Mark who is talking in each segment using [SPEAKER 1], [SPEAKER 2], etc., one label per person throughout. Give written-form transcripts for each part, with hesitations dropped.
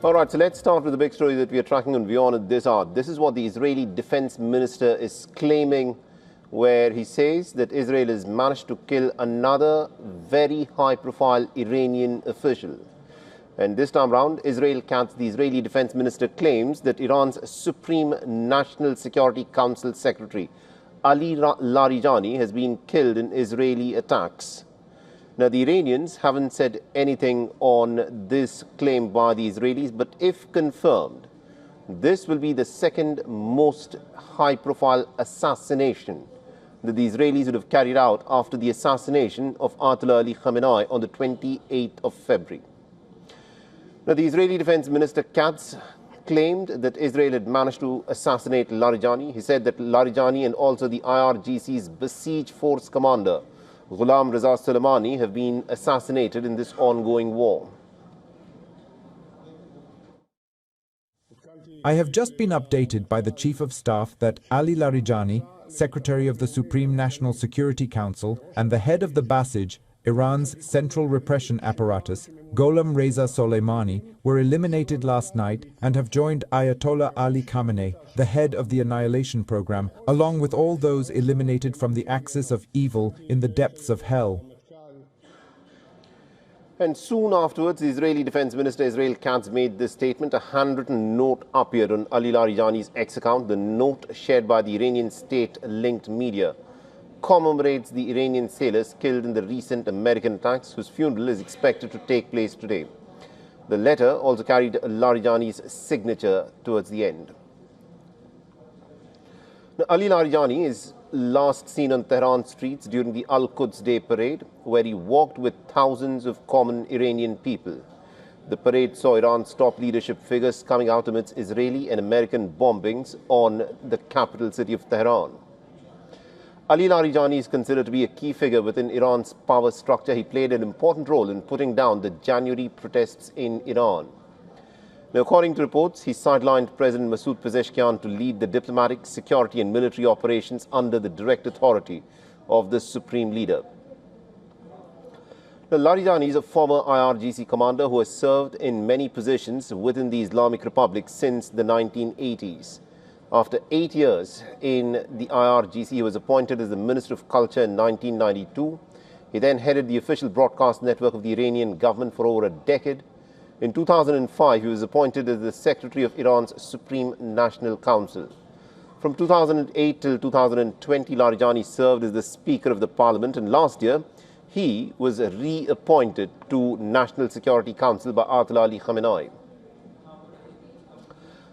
[SPEAKER 1] All right, so let's start with the big story that we are tracking on WION at this hour. This is what the Israeli defense minister is claiming, where he says that Israel has managed to kill another very high-profile Iranian official. And this time round, Israel Katz, the Israeli defense minister, claims that Iran's Supreme National Security Council secretary, Ali Larijani, has been killed in Israeli attacks. Now, the Iranians haven't said anything on this claim by the Israelis, but if confirmed, this will be the second most high-profile assassination that the Israelis would have carried out after the assassination of Ayatollah Ali Khamenei on the 28th of February. Now, the Israeli Defense Minister Katz claimed that Israel had managed to assassinate Larijani. He said that Larijani and also the IRGC's Basij force commander, Ghulam Reza Soleimani, have been assassinated in this ongoing war.
[SPEAKER 2] I have just been updated by the Chief of Staff that Ali Larijani, Secretary of the Supreme National Security Council and the head of the Basij, Iran's central repression apparatus, Ghulam Reza Soleimani, were eliminated last night and have joined Ayatollah Ali Khamenei, the head of the annihilation program, along with all those eliminated from the axis of evil in the depths of hell.
[SPEAKER 1] And soon afterwards, the Israeli Defense Minister Israel Katz made this statement. A handwritten note appeared on Ali Larijani's X account. The note, shared by the Iranian state-linked media, commemorates the Iranian sailors killed in the recent American attacks, whose funeral is expected to take place today. The letter also carried Larijani's signature towards the end. Now, Ali Larijani is last seen on Tehran streets during the Al-Quds Day parade, where he walked with thousands of common Iranian people. The parade saw Iran's top leadership figures coming out amidst Israeli and American bombings on the capital city of Tehran. Ali Larijani is considered to be a key figure within Iran's power structure. He played an important role in putting down the January protests in Iran. Now, according to reports, he sidelined President Masoud Pezeshkian to lead the diplomatic, security and military operations under the direct authority of the supreme leader. Now, Larijani is a former IRGC commander who has served in many positions within the Islamic Republic since the 1980s. After 8 years in the IRGC, he was appointed as the Minister of Culture in 1992. He then headed the official broadcast network of the Iranian government for over a decade. In 2005, he was appointed as the Secretary of Iran's Supreme National Council. From 2008 till 2020, Larijani served as the Speaker of the Parliament, and last year, he was reappointed to National Security Council by Ayatollah Ali Khamenei.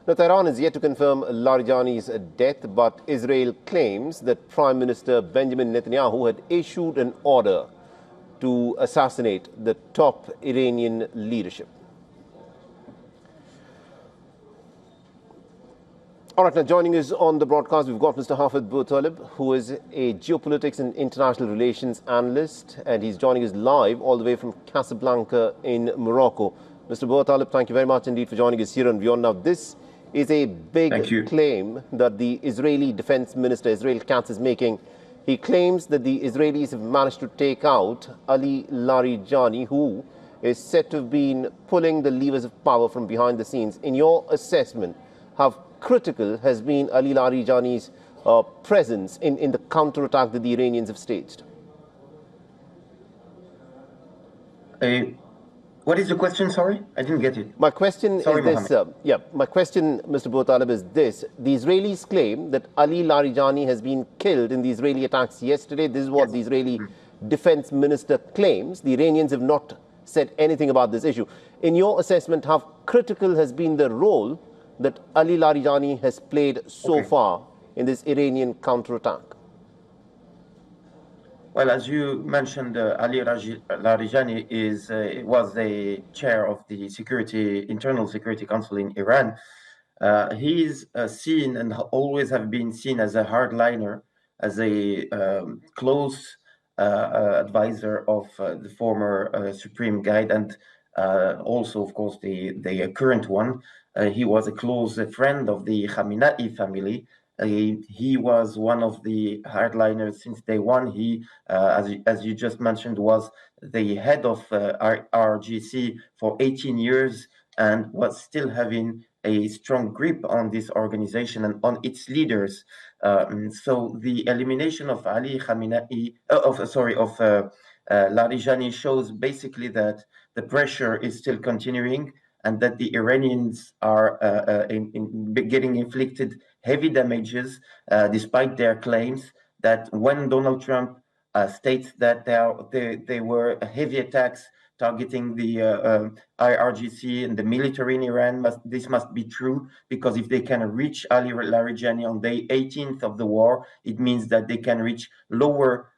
[SPEAKER 1] Now, Tehran is yet to confirm Larijani's death, but Israel claims that Prime Minister Benjamin Netanyahu had issued an order to assassinate the top Iranian leadership. All right, now joining us on the broadcast, we've got Mr. Hafid Boutalib, who is a geopolitics and international relations analyst, and he's joining us live all the way from Casablanca in Morocco. Mr. Boutalib, thank you very much indeed for joining us here on WION. Now, this is a big claim that the Israeli Defense Minister, Israel Katz, is making. He claims that the Israelis have managed to take out Ali Larijani, who is said to have been pulling the levers of power from behind the scenes. In your assessment, how critical has been Ali Larijani's presence in the counterattack that the Iranians have staged?
[SPEAKER 3] What is the question? Sorry, I didn't get it.
[SPEAKER 1] My question is this. My question, Mr. Boutalib, is this. The Israelis claim that Ali Larijani has been killed in the Israeli attacks yesterday. This is what the Israeli defense minister claims. The Iranians have not said anything about this issue. In your assessment, how critical has been the role that Ali Larijani has played so far in this Iranian counterattack?
[SPEAKER 3] Well, as you mentioned, Ali Larijani was the chair of the Internal Security Council in Iran. He is seen and always have been seen as a hardliner, as a close advisor of the former Supreme Guide, and also, of course, the current one. He was a close friend of the Khamenei family. He was one of the hardliners since day one. He, as you just mentioned, was the head of IRGC for 18 years, and was still having a strong grip on this organization and on its leaders. So the elimination of Ali Khamenei, Larijani shows basically that the pressure is still continuing and that the Iranians are getting inflicted heavy damages despite their claims that when Donald Trump states that there were heavy attacks targeting the IRGC and the military in Iran. This must be true, because if they can reach Ali Larijani on day 18th of the war, it means that they can reach lower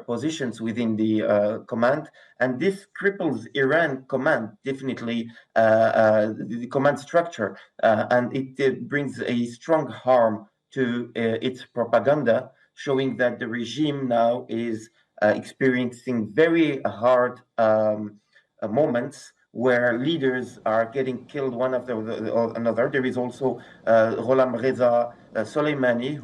[SPEAKER 3] positions within the command, and this cripples Iran command, definitely the command structure, and it brings a strong harm to its propaganda, showing that the regime now is experiencing very hard moments where leaders are getting killed one after another. There is also Gholam Reza Soleimani,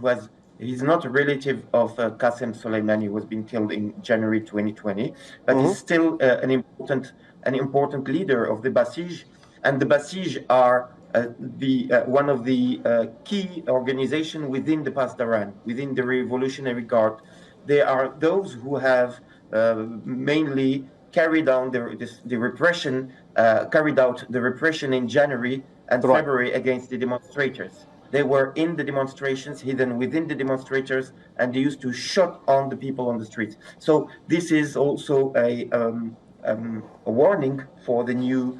[SPEAKER 3] he's not a relative of Qasem Soleimani, who was being killed in January 2020, but he's still an important leader of the Basij, and the Basij are one of the key organizations within the Pasdaran, within the Revolutionary Guard. They are those who have mainly carried out the repression in January and February against the demonstrators. They were in the demonstrations, hidden within the demonstrators, and they used to shoot on the people on the streets. So this is also a warning for the new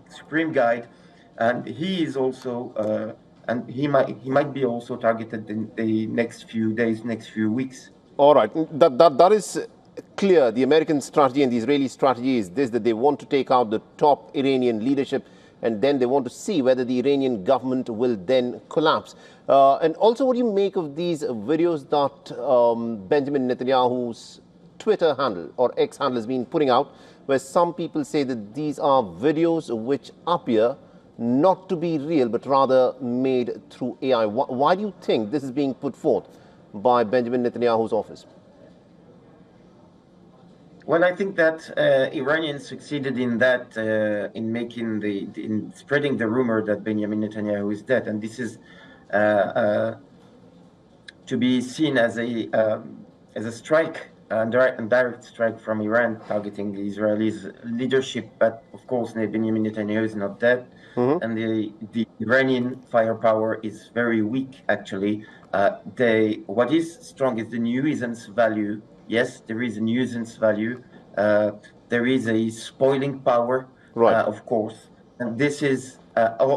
[SPEAKER 3] Supreme Guide, and he is also and he might be also targeted in the next few days, next few weeks.
[SPEAKER 1] All right, that is clear. The American strategy and the Israeli strategy is this: that they want to take out the top Iranian leadership, and then they want to see whether the Iranian government will then collapse. And also, what do you make of these videos that Benjamin Netanyahu's Twitter handle or X handle has been putting out, where some people say that these are videos which appear not to be real, but rather made through AI? Why do you think this is being put forth by Benjamin Netanyahu's office?
[SPEAKER 3] Well, I think that Iranians succeeded in that, in spreading the rumor that Benjamin Netanyahu is dead, and this is to be seen as a strike, a direct strike from Iran targeting the Israelis' leadership. But of course, Benjamin Netanyahu is not dead, and the Iranian firepower is very weak. Actually, what is strong is the nuisance value. Yes, there is a nuisance value. There is a spoiling power, of course, and this is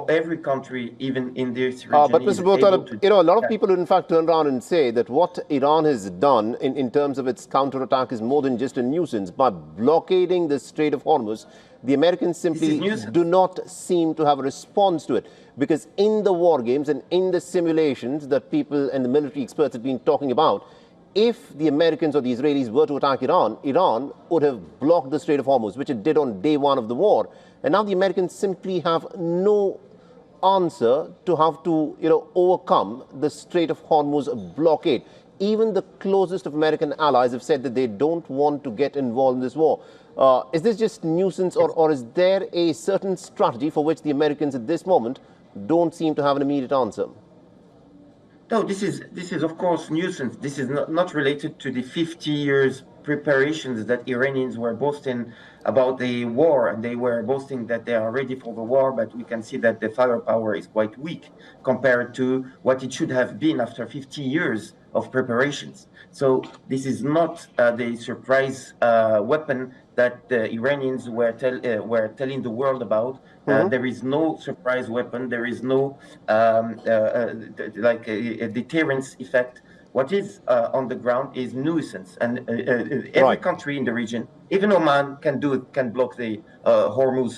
[SPEAKER 3] every country, even in this region.
[SPEAKER 1] But Mr. Botala, a lot of people in fact turn around and say that what Iran has done in terms of its counterattack is more than just a nuisance. By blockading the Strait of Hormuz, the Americans simply do not seem to have a response to it. Because in the war games and in the simulations that people and the military experts have been talking about, if the Americans or the Israelis were to attack Iran, Iran would have blocked the Strait of Hormuz, which it did on day one of the war. And now the Americans simply have no answer to have to, overcome the Strait of Hormuz blockade. Even the closest of American allies have said that they don't want to get involved in this war. Is this just nuisance, or is there a certain strategy for which the Americans at this moment don't seem to have an immediate answer?
[SPEAKER 3] No, this is of course nuisance. This is not related to the 50 years preparations that Iranians were boasting about the war, and they were boasting that they are ready for the war, but we can see that the firepower is quite weak compared to what it should have been after 50 years of preparations. So this is not the surprise weapon that the Iranians were telling the world about. There is no surprise weapon. There is no like a deterrence effect. What is on the ground is nuisance, and every country in the region, even Oman, can block the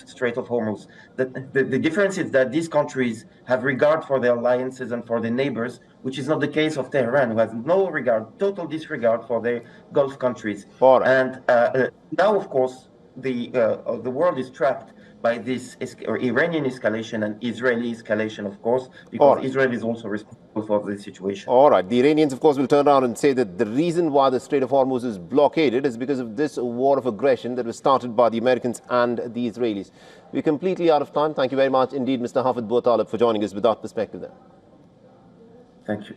[SPEAKER 3] Strait of Hormuz. The difference is that these countries have regard for their alliances and for their neighbors, which is not the case of Tehran, who has no regard, total disregard for their Gulf countries. And now, of course, the world is trapped by this Iranian escalation and Israeli escalation, of course, because Israel is also responsible for the situation.
[SPEAKER 1] All right. The Iranians, of course, will turn around and say that the reason why the Strait of Hormuz is blockaded is because of this war of aggression that was started by the Americans and the Israelis. We're completely out of time. Thank you very much indeed, Mr. Hafid Boutalib, for joining us with that perspective there.
[SPEAKER 3] Thank you.